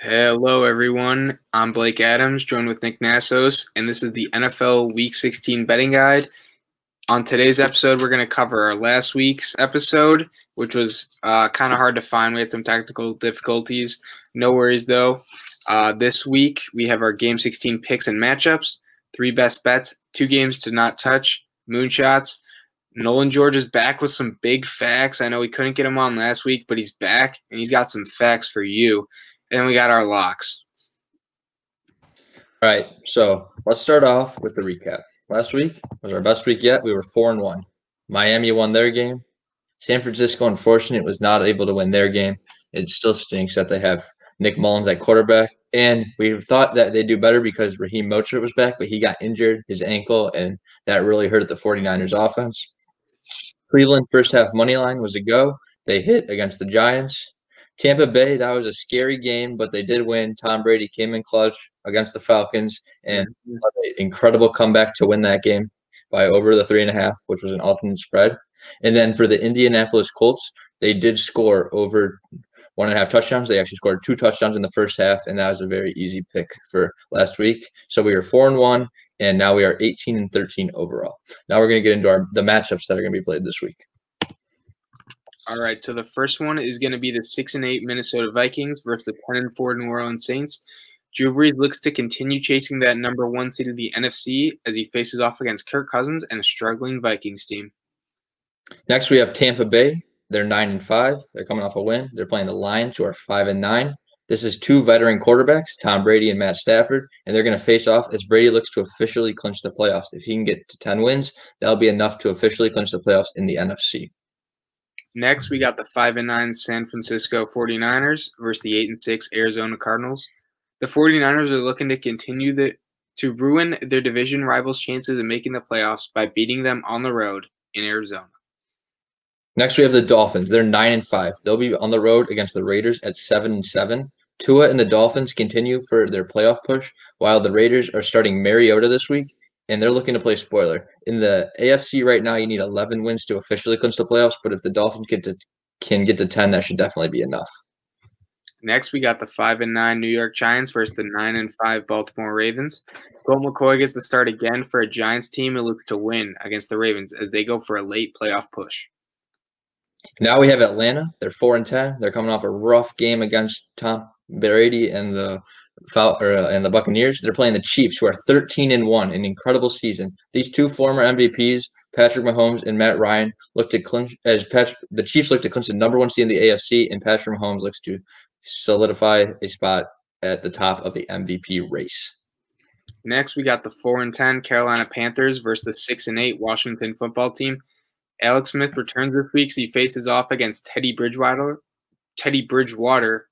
Hello, everyone. I'm Blake Adams, joined with Nick Nassos, and this is the NFL Week 16 betting guide. On today's episode, we're going to cover our last week's episode, which was kind of hard to find. We had some technical difficulties. No worries, though. This week, we have our Game 16 picks and matchups, 3 best bets, 2 games to not touch, Moonshots. Nolan George is back with some big facts. I know we couldn't get him on last week, but he's back, and he's got some facts for you. And we got our locks. All right, so let's start off with the recap. Last week was our best week yet. We were 4-1. Miami won their game. San Francisco, unfortunately, was not able to win their game. It still stinks that they have Nick Mullins at quarterback. And we thought that they'd do better because Raheem Mostert was back, but he got injured, his ankle, and that really hurt the 49ers offense. Cleveland first half money line was a go. They hit against the Giants. Tampa Bay, that was a scary game, but they did win. Tom Brady came in clutch against the Falcons and had an incredible comeback to win that game by over the 3.5, which was an alternate spread. And then for the Indianapolis Colts, they did score over 1.5 touchdowns. They actually scored 2 touchdowns in the first half, and that was a very easy pick for last week. So we were 4-1, and now we are 18-13 overall. Now we're going to get into the matchups that are going to be played this week. All right, so the first one is going to be the 6-8 Minnesota Vikings versus the 10-4 New Orleans Saints. Drew Brees looks to continue chasing that number 1 seed of the NFC as he faces off against Kirk Cousins and a struggling Vikings team. Next, we have Tampa Bay. They're 9-5. They're coming off a win. They're playing the Lions, who are 5-9. This is 2 veteran quarterbacks, Tom Brady and Matt Stafford, and they're going to face off as Brady looks to officially clinch the playoffs. If he can get to 10 wins, that'll be enough to officially clinch the playoffs in the NFC. Next, we got the 5-9 San Francisco 49ers versus the 8-6 Arizona Cardinals. The 49ers are looking to continue to ruin their division rivals' chances of making the playoffs by beating them on the road in Arizona. Next, we have the Dolphins. They're 9-5. They'll be on the road against the Raiders at 7-7. Tua and the Dolphins continue for their playoff push, while the Raiders are starting Mariota this week, and they're looking to play spoiler. In the AFC right now, you need 11 wins to officially clinch the playoffs, but if the Dolphins can get to 10, that should definitely be enough. Next, we got the 5-9 New York Giants versus the 9-5 Baltimore Ravens. Colt McCoy gets to start again for a Giants team who looks to win against the Ravens as they go for a late playoff push. Now we have Atlanta. They're 4-10. They're coming off a rough game against Tom Brady and the Buccaneers. They're playing the Chiefs, who are 13-1, an incredible season. These 2 former MVPs, Patrick Mahomes and Matt Ryan, look to clinch the Chiefs look to clinch the number 1 seed in the AFC, and Patrick Mahomes looks to solidify a spot at the top of the MVP race. Next, we got the 4-10 Carolina Panthers versus the 6-8 Washington football team. Alex Smith returns this week as he faces off against Teddy Bridgewater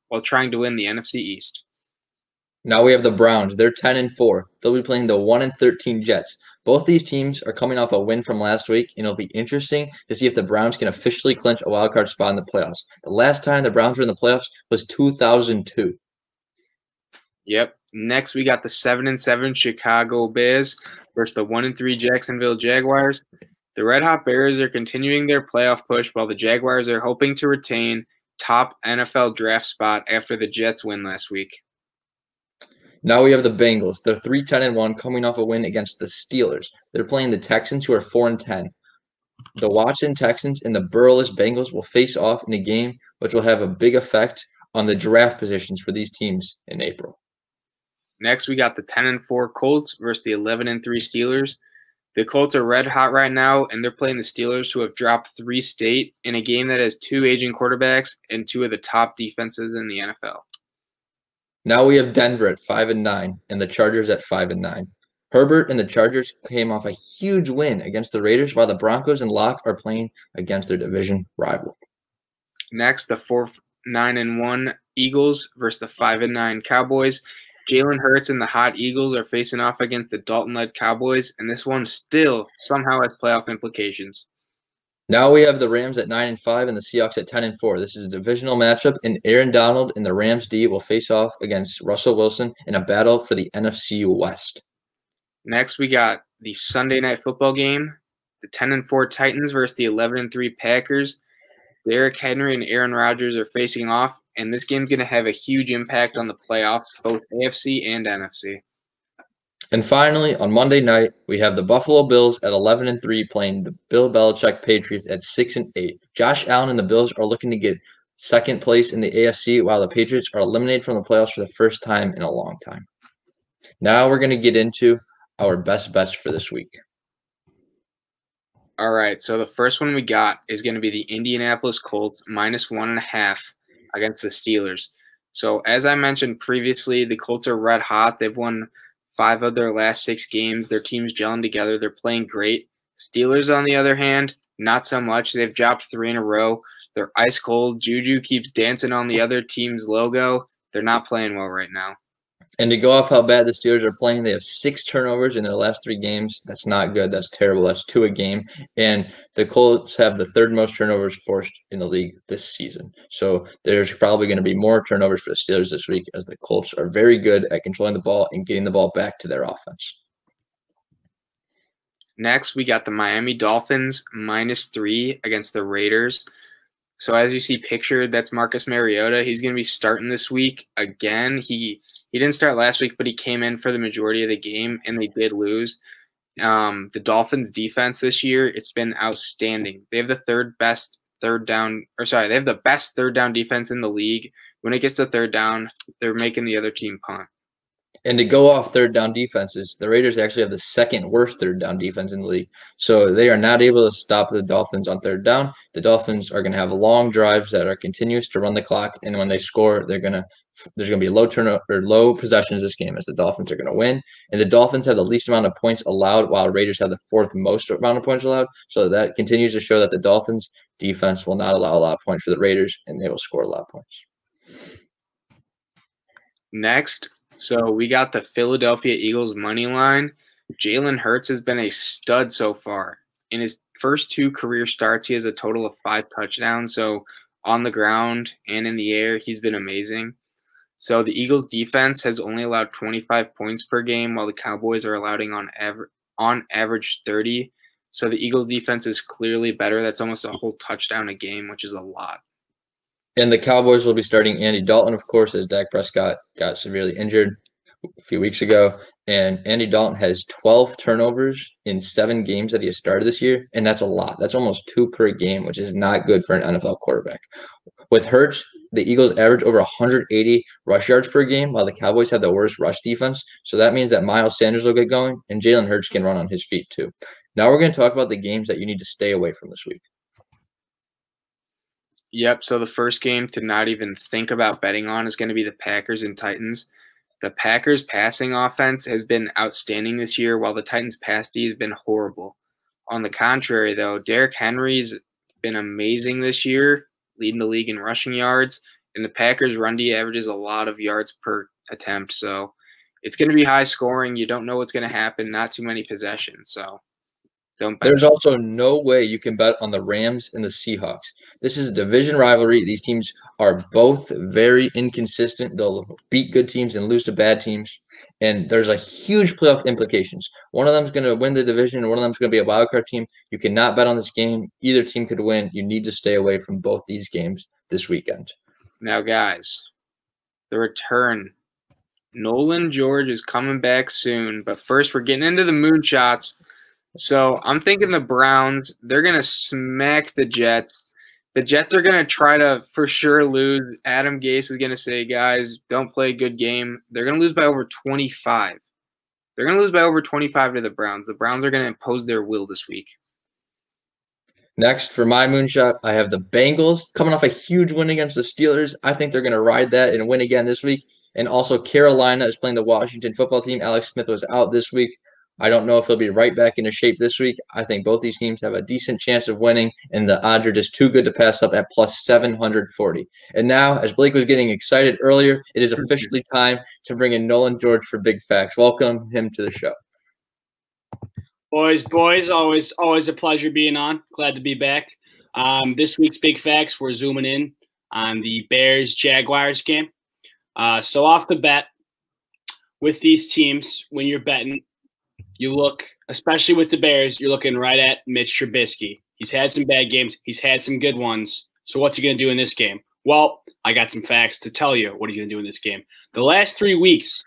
while trying to win the NFC East. Now we have the Browns. They're 10-4. They'll be playing the 1-13 Jets. Both these teams are coming off a win from last week, and it'll be interesting to see if the Browns can officially clinch a wildcard spot in the playoffs. The last time the Browns were in the playoffs was 2002. Yep. Next, we got the 7-7 Chicago Bears versus the 1-3 Jacksonville Jaguars. The Red Hot Bears are continuing their playoff push while the Jaguars are hoping to retain top NFL draft spot after the Jets win last week. Now we have the Bengals. They're 3-10-1, coming off a win against the Steelers. They're playing the Texans, who are 4-10. The Washington Texans and the Burrowless Bengals will face off in a game which will have a big effect on the draft positions for these teams in April. Next, we got the 10-4 Colts versus the 11-3 Steelers. The Colts are red hot right now, and they're playing the Steelers, who have dropped 3 straight in a game that has 2 aging quarterbacks and 2 of the top defenses in the NFL. Now we have Denver at 5-9 and the Chargers at 5-9. Herbert and the Chargers came off a huge win against the Raiders, while the Broncos and Locke are playing against their division rival. Next, the 4-9-1 Eagles versus the 5-9 Cowboys. Jalen Hurts and the hot Eagles are facing off against the Dalton-led Cowboys, and this one still somehow has playoff implications. Now we have the Rams at 9-5 and the Seahawks at 10-4. This is a divisional matchup, and Aaron Donald and the Rams D will face off against Russell Wilson in a battle for the NFC West. Next, we got the Sunday night football game, the 10-4 Titans versus the 11-3 Packers. Derrick Henry and Aaron Rodgers are facing off and this game's going to have a huge impact on the playoffs, both AFC and NFC. And finally, on Monday night, we have the Buffalo Bills at 11-3 playing the Bill Belichick Patriots at 6-8. Josh Allen and the Bills are looking to get second place in the AFC, while the Patriots are eliminated from the playoffs for the first time in a long time. Now we're going to get into our best bets for this week. All right, so the first one we got is going to be the Indianapolis Colts -1.5 against the Steelers. So as I mentioned previously, the Colts are red hot. They've won 5 of their last 6 games. Their team's gelling together. They're playing great. Steelers, on the other hand, not so much. They've dropped 3 in a row. They're ice cold. Juju keeps dancing on the other team's logo. They're not playing well right now. And to go off how bad the Steelers are playing, they have 6 turnovers in their last 3 games. That's not good. That's terrible. That's 2 a game. And the Colts have the 3rd most turnovers forced in the league this season. So there's probably going to be more turnovers for the Steelers this week, as the Colts are very good at controlling the ball and getting the ball back to their offense. Next, we got the Miami Dolphins -3 against the Raiders. So as you see pictured, that's Marcus Mariota. He's going to be starting this week again. He didn't start last week, but he came in for the majority of the game, and they did lose. The Dolphins' defense this year, it's been outstanding. They have the best third down defense in the league. When it gets to third down, they're making the other team punt. And to go off third down defenses, the Raiders actually have the 2nd worst third down defense in the league. So they are not able to stop the Dolphins on third down. The Dolphins are going to have long drives that are continuous to run the clock, and when they score, there's going to be low possessions this game, as the Dolphins are going to win. And the Dolphins have the least amount of points allowed, while Raiders have the 4th most amount of points allowed. So that continues to show that the Dolphins defense will not allow a lot of points for the Raiders, and they will score a lot of points. Next, so we got the Philadelphia Eagles money line. Jalen Hurts has been a stud so far. In his first 2 career starts, he has a total of 5 touchdowns. So on the ground and in the air, he's been amazing. So the Eagles defense has only allowed 25 points per game, while the Cowboys are allowing on average 30. So the Eagles defense is clearly better. That's almost a whole touchdown a game, which is a lot. And the Cowboys will be starting Andy Dalton, of course, as Dak Prescott got severely injured a few weeks ago. And Andy Dalton has 12 turnovers in 7 games that he has started this year, and that's a lot. That's almost 2 per game, which is not good for an NFL quarterback. With Hurts, the Eagles average over 180 rush yards per game, while the Cowboys have the worst rush defense. So that means that Miles Sanders will get going, and Jalen Hurts can run on his feet too. Now we're going to talk about the games that you need to stay away from this week. Yep, so the first game to not even think about betting on is going to be the Packers and Titans. The Packers' passing offense has been outstanding this year, while the Titans' pass D has been horrible. On the contrary, though, Derrick Henry's been amazing this year, leading the league in rushing yards, and the Packers' run D averages a lot of yards per attempt. So it's going to be high scoring. You don't know what's going to happen. Not too many possessions, so don't bet. There's also no way you can bet on the Rams and the Seahawks. This is a division rivalry. These teams are both very inconsistent. They'll beat good teams and lose to bad teams. And there's a huge playoff implications. One of them is going to win the division, and one of them is going to be a wild card team. You cannot bet on this game. Either team could win. You need to stay away from both these games this weekend. Now, guys, the return. Nolan George is coming back soon. But first, we're getting into the Moonshots. So I'm thinking the Browns, they're going to smack the Jets. The Jets are going to try to for sure lose. Adam Gase is going to say, guys, don't play a good game. They're going to lose by over 25. They're going to lose by over 25 to the Browns. The Browns are going to impose their will this week. Next, for my moonshot, I have the Bengals coming off a huge win against the Steelers. I think they're going to ride that and win again this week. And also, Carolina is playing the Washington football team. Alex Smith was out this week. I don't know if he'll be right back into shape this week. I think both these teams have a decent chance of winning, and the odds are just too good to pass up at plus 740. And now, as Blake was getting excited earlier, it is officially time to bring in Nolan George for Big Facts. Welcome him to the show. Boys, always a pleasure being on. Glad to be back. This week's Big Facts, we're zooming in on the Bears-Jaguars game. So off the bat, with these teams, when you're betting, you look, especially with the Bears, you're looking right at Mitch Trubisky. He's had some bad games. He's had some good ones. So what's he going to do in this game? Well, I got some facts to tell you what he's going to do in this game. The last 3 weeks,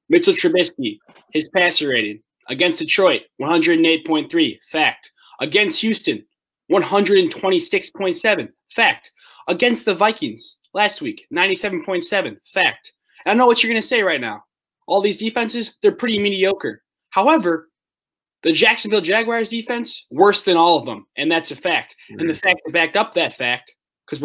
Mitchell Trubisky, his passer rating against Detroit, 108.3, fact. Against Houston, 126.7, fact. Against the Vikings last week, 97.7, fact. And I know what you're going to say right now. All these defenses, they're pretty mediocre. However, the Jacksonville Jaguars defense, worse than all of them, and that's a fact. And the fact that backed up that fact, because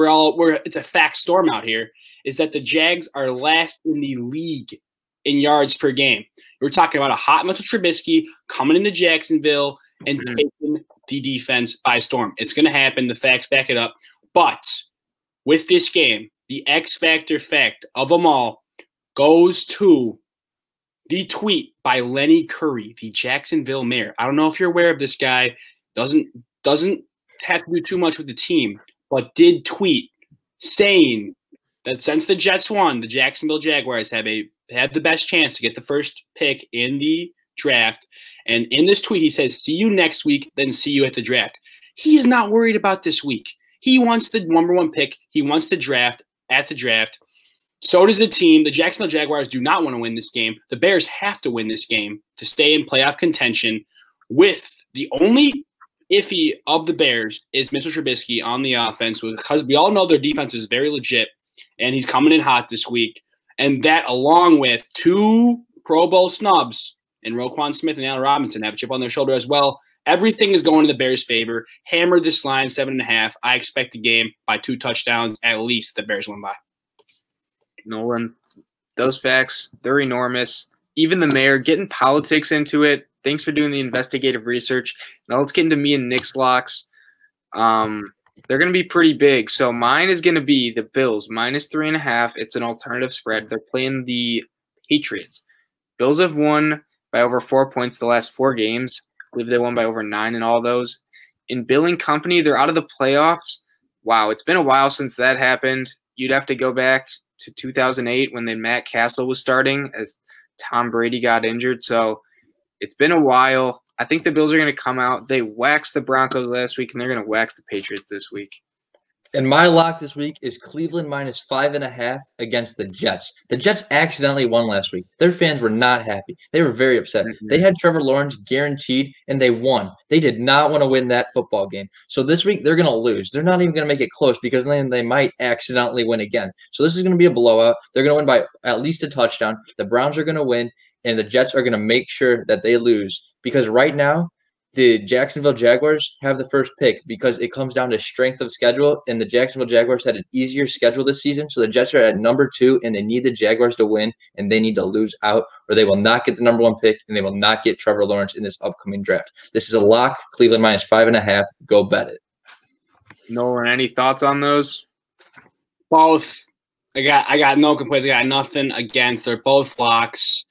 it's a fact storm out here, is that the Jags are last in the league in yards per game. We're talking about a hot Mitchell Trubisky coming into Jacksonville and taking the defense by storm. It's going to happen. The facts back it up. But with this game, the X factor fact of them all goes to the tweet by Lenny Curry, the Jacksonville mayor. I don't know if you're aware of this guy. Doesn't have to do too much with the team, but did tweet saying that since the Jets won, the Jacksonville Jaguars have the best chance to get the first pick in the draft. And in this tweet, he says, "See you next week, then see you at the draft." He's not worried about this week. He wants the number 1 pick. He wants the draft at the draft. So does the team. The Jacksonville Jaguars do not want to win this game. The Bears have to win this game to stay in playoff contention, with the only iffy of the Bears is Mitchell Trubisky on the offense, because we all know their defense is very legit, and he's coming in hot this week. And that, along with 2 Pro Bowl snubs and Roquan Smith and Allen Robinson, have a chip on their shoulder as well. Everything is going in the Bears' favor. Hammer this line, 7.5. I expect the game by 2 touchdowns at least. The Bears win by. Nolan, those facts, they're enormous. Even the mayor getting politics into it. Thanks for doing the investigative research. Now let's get into me and Nick's locks. They're going to be pretty big. So mine is going to be the Bills, -3.5. It's an alternative spread. They're playing the Patriots. Bills have won by over 4 points the last 4 games. I believe they won by over 9 in all those. In Billing Company, they're out of the playoffs. Wow, it's been a while since that happened. You'd have to go back to 2008 when then Matt Castle was starting as Tom Brady got injured. So it's been a while. I think the Bills are going to come out. They waxed the Broncos last week, and they're going to wax the Patriots this week. And my lock this week is Cleveland -5.5 against the Jets. The Jets accidentally won last week. Their fans were not happy. They were very upset. They had Trevor Lawrence guaranteed, and they won. They did not want to win that football game. So this week, they're going to lose. They're not even going to make it close, because then they might accidentally win again. So this is going to be a blowout. They're going to win by at least a touchdown. The Browns are going to win, and the Jets are going to make sure that they lose, because right now, the Jacksonville Jaguars have the first pick, because it comes down to strength of schedule, and the Jacksonville Jaguars had an easier schedule this season. So the Jets are at number 2, and they need the Jaguars to win, and they need to lose out, or they will not get the number 1 pick, and they will not get Trevor Lawrence in this upcoming draft. This is a lock. Cleveland -5.5. Go bet it. Nolan, any thoughts on those? Both. I got no complaints. I got nothing against. They're both locks.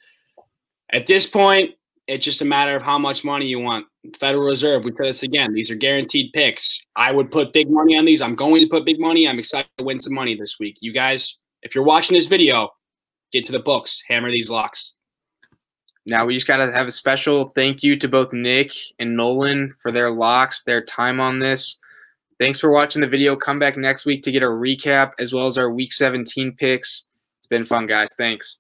At this point, it's just a matter of how much money you want. Federal Reserve, we play this again. These are guaranteed picks. I would put big money on these. I'm going to put big money. I'm excited to win some money this week. You guys, if you're watching this video, get to the books. Hammer these locks. Now we just got to have a special thank you to both Nick and Nolan for their locks, their time on this. Thanks for watching the video. Come back next week to get a recap as well as our Week 17 picks. It's been fun, guys. Thanks.